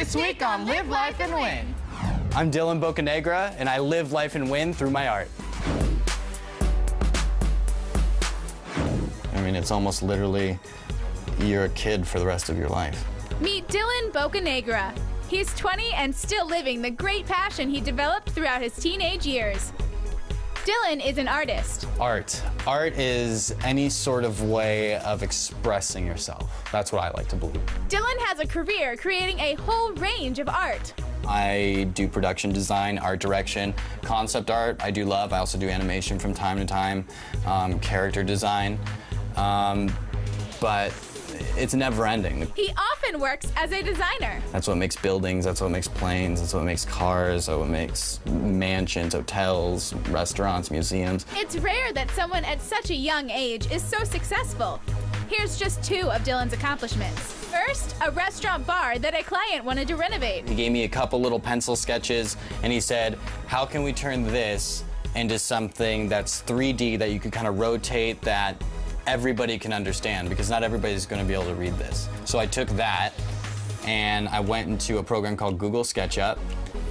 This week on Live Life and Win. I'm Dylan Bocanegra, and I live life and win through my art. I mean, it's almost literally you're a kid for the rest of your life. Meet Dylan Bocanegra. He's 20 and still living the great passion he developed throughout his teenage years. Dylan is an artist. Art is any sort of way of expressing yourself. That's what I like to believe. Dylan has a career creating a whole range of art. I do production design, art direction, concept art. I do love. I also do animation from time to time, character design, but it's never ending. He often works as a designer. That's what makes buildings, that's what makes planes, that's what makes cars, that's what makes mansions, hotels, restaurants, museums. It's rare that someone at such a young age is so successful. Here's just two of Dylan's accomplishments. First, a restaurant bar that a client wanted to renovate. He gave me a couple little pencil sketches and he said, how can we turn this into something that's 3D that you can kind of rotate, that everybody can understand, because not everybody's going to be able to read this. So I took that and I went into a program called Google SketchUp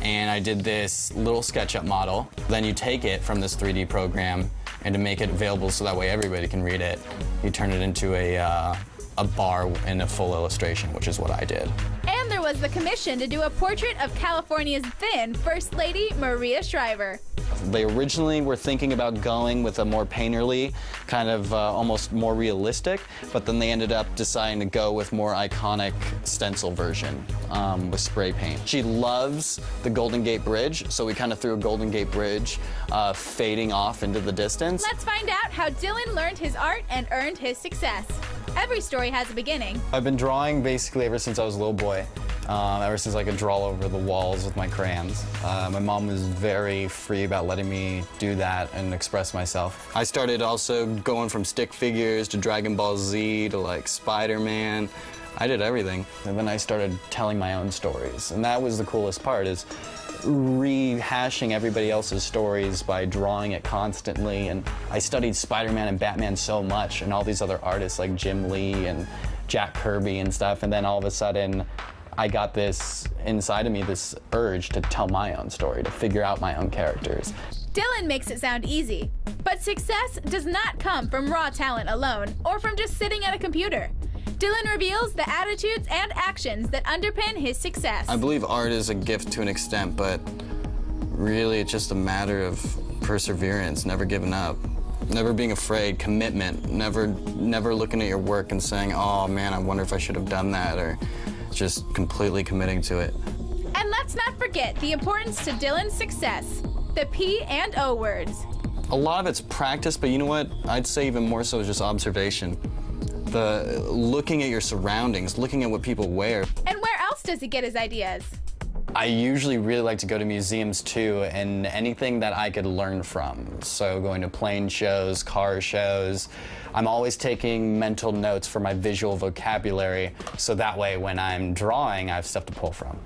and I did this little SketchUp model. Then you take it from this 3D program and to make it available so that way everybody can read it, you turn it into a bar in a full illustration, which is what I did. And there was the commission to do a portrait of California's then First Lady, Maria Shriver. They originally were thinking about going with a more painterly, kind of almost more realistic, but then they ended up deciding to go with more iconic stencil version with spray paint. She loves the Golden Gate Bridge, so we kind of threw a Golden Gate Bridge fading off into the distance. Let's find out how Dylan learned his art and earned his success. Every story has a beginning. I've been drawing basically ever since I was a little boy. Ever since I could draw over the walls with my crayons. My mom was very free about letting me do that and express myself. I started also going from stick figures to Dragon Ball Z to like Spider-Man. I did everything. And then I started telling my own stories. And that was the coolest part, is rehashing everybody else's stories by drawing it constantly. And I studied Spider-Man and Batman so much, and all these other artists like Jim Lee and Jack Kirby and stuff. And then all of a sudden, I got this inside of me, this urge to tell my own story, to figure out my own characters. Dylan makes it sound easy, but success does not come from raw talent alone or from just sitting at a computer. Dylan reveals the attitudes and actions that underpin his success. I believe art is a gift to an extent, but really it's just a matter of perseverance, never giving up, never being afraid, commitment, never looking at your work and saying, oh man, I wonder if I should have done that, or just completely committing to it. And let's not forget the importance to Dylan's success, the P and O words. A lot of it's practice, but you know what? I'd say even more so is just observation. The looking at your surroundings, looking at what people wear. And where else does he get his ideas? I usually really like to go to museums too, and anything that I could learn from. So going to plane shows, car shows. I'm always taking mental notes for my visual vocabulary, so that way when I'm drawing, I have stuff to pull from.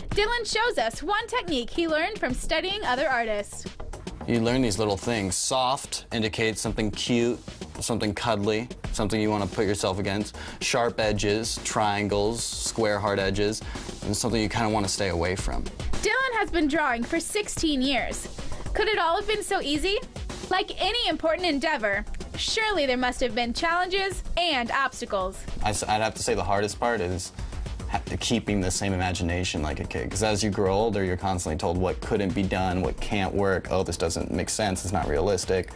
Dylan shows us one technique he learned from studying other artists. You learn these little things. Soft indicates something cute, something cuddly, something you want to put yourself against. Sharp edges, triangles, square hard edges, and something you kind of want to stay away from. Dylan has been drawing for 16 years. Could it all have been so easy? Like any important endeavor, surely there must have been challenges and obstacles. I'd have to say the hardest part is keeping the same imagination like a kid, because as you grow older, you're constantly told what couldn't be done, what can't work, oh, this doesn't make sense, it's not realistic.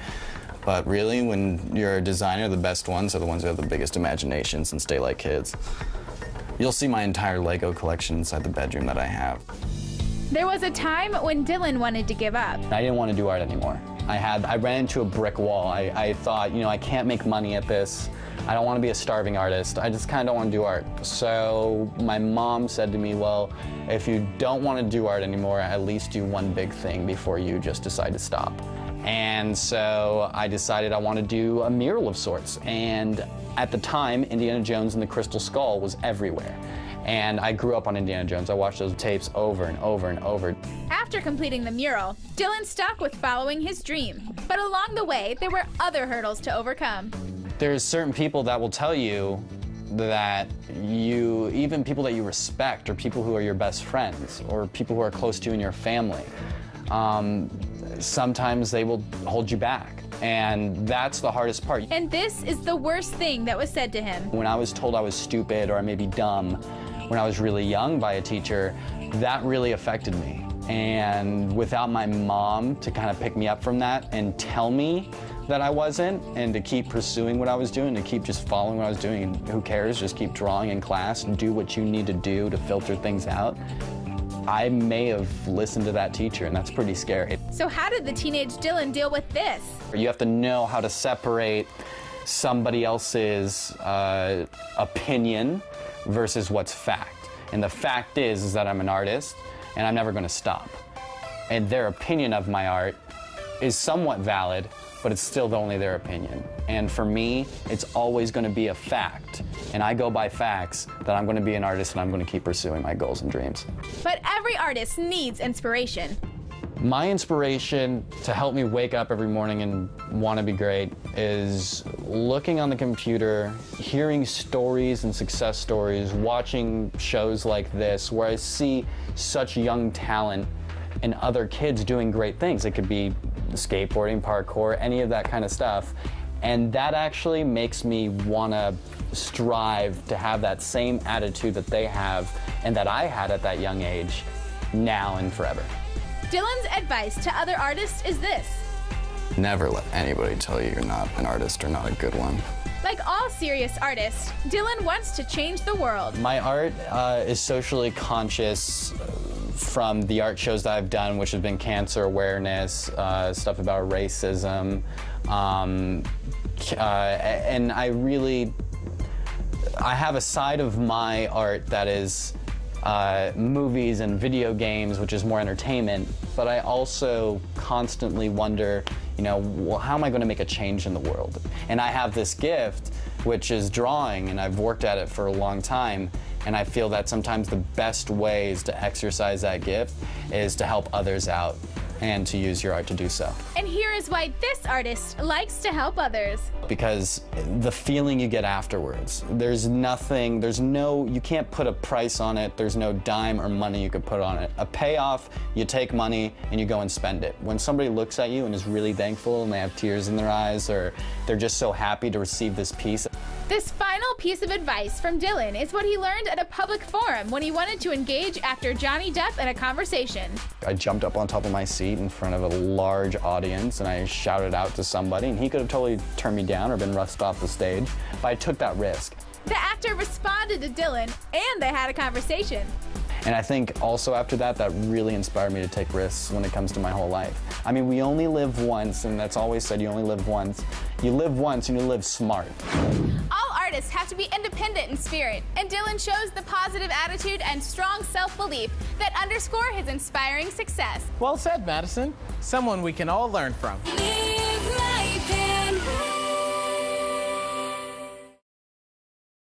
But really, when you're a designer, the best ones are the ones who have the biggest imaginations and stay like kids. You'll see my entire Lego collection inside the bedroom that I have. There was a time when Dylan wanted to give up. I didn't want to do art anymore. I ran into a brick wall. I thought, you know, I can't make money at this. I don't want to be a starving artist. I just kind of don't want to do art. So my mom said to me, well, if you don't want to do art anymore, at least do one big thing before you just decide to stop. And so I decided I want to do a mural of sorts. And at the time, Indiana Jones and the Crystal Skull was everywhere. And I grew up on Indiana Jones. I watched those tapes over and over and over. After completing the mural, Dylan stuck with following his dream. But along the way, there were other hurdles to overcome. There's certain people that will tell you, that even people that you respect, or people who are your best friends, or people who are close to you in your family, sometimes they will hold you back. And that's the hardest part. And this is the worst thing that was said to him. When I was told I was stupid or maybe dumb when I was really young by a teacher, that really affected me. And without my mom to kind of pick me up from that and tell me that I wasn't, and to keep pursuing what I was doing, to keep just following what I was doing, and who cares, just keep drawing in class and do what you need to do to filter things out, I may have listened to that teacher, and that's pretty scary. So how did the teenage Dylan deal with this? You have to know how to separate somebody else's opinion versus what's fact. And the fact is that I'm an artist, and I'm never going to stop. And their opinion of my art is somewhat valid, but it's still only their opinion. And for me, it's always going to be a fact. And I go by facts that I'm going to be an artist, and I'm going to keep pursuing my goals and dreams. But every artist needs inspiration. My inspiration to help me wake up every morning and want to be great is looking on the computer, hearing stories and success stories, watching shows like this where I see such young talent and other kids doing great things. It could be skateboarding, parkour, any of that kind of stuff. And that actually makes me want to strive to have that same attitude that they have and that I had at that young age, now and forever. Dylan's advice to other artists is this: never let anybody tell you you're not an artist or not a good one. Like all serious artists, Dylan wants to change the world. My art is socially conscious from the art shows that I've done, which have been cancer awareness, stuff about racism, and I have a side of my art that is movies and video games, which is more entertainment, but I also constantly wonder, well, how am I going to make a change in the world? And I have this gift, which is drawing, and I've worked at it for a long time, and I feel that sometimes the best ways to exercise that gift is to help others out and to use your art to do so. And here is why this artist likes to help others. Because the feeling you get afterwards, you can't put a price on it, there's no dime or money you could put on it. A payoff, you take money and you go and spend it. When somebody looks at you and is really thankful and they have tears in their eyes, or they're just so happy to receive this piece. This final piece of advice from Dylan is what he learned at a public forum when he wanted to engage actor Johnny Depp in a conversation. I jumped up on top of my seat in front of a large audience and I shouted out to somebody, and he could have totally turned me down or been rushed off the stage, but I took that risk. The actor responded to Dylan and they had a conversation. And I think also after that really inspired me to take risks when it comes to my whole life. I mean, we only live once, and that's always said, you only live once. You live once and you live smart. All artists have to be independent in spirit, and Dylan shows the positive attitude and strong self-belief that underscore his inspiring success. Well said, Madison. Someone we can all learn from.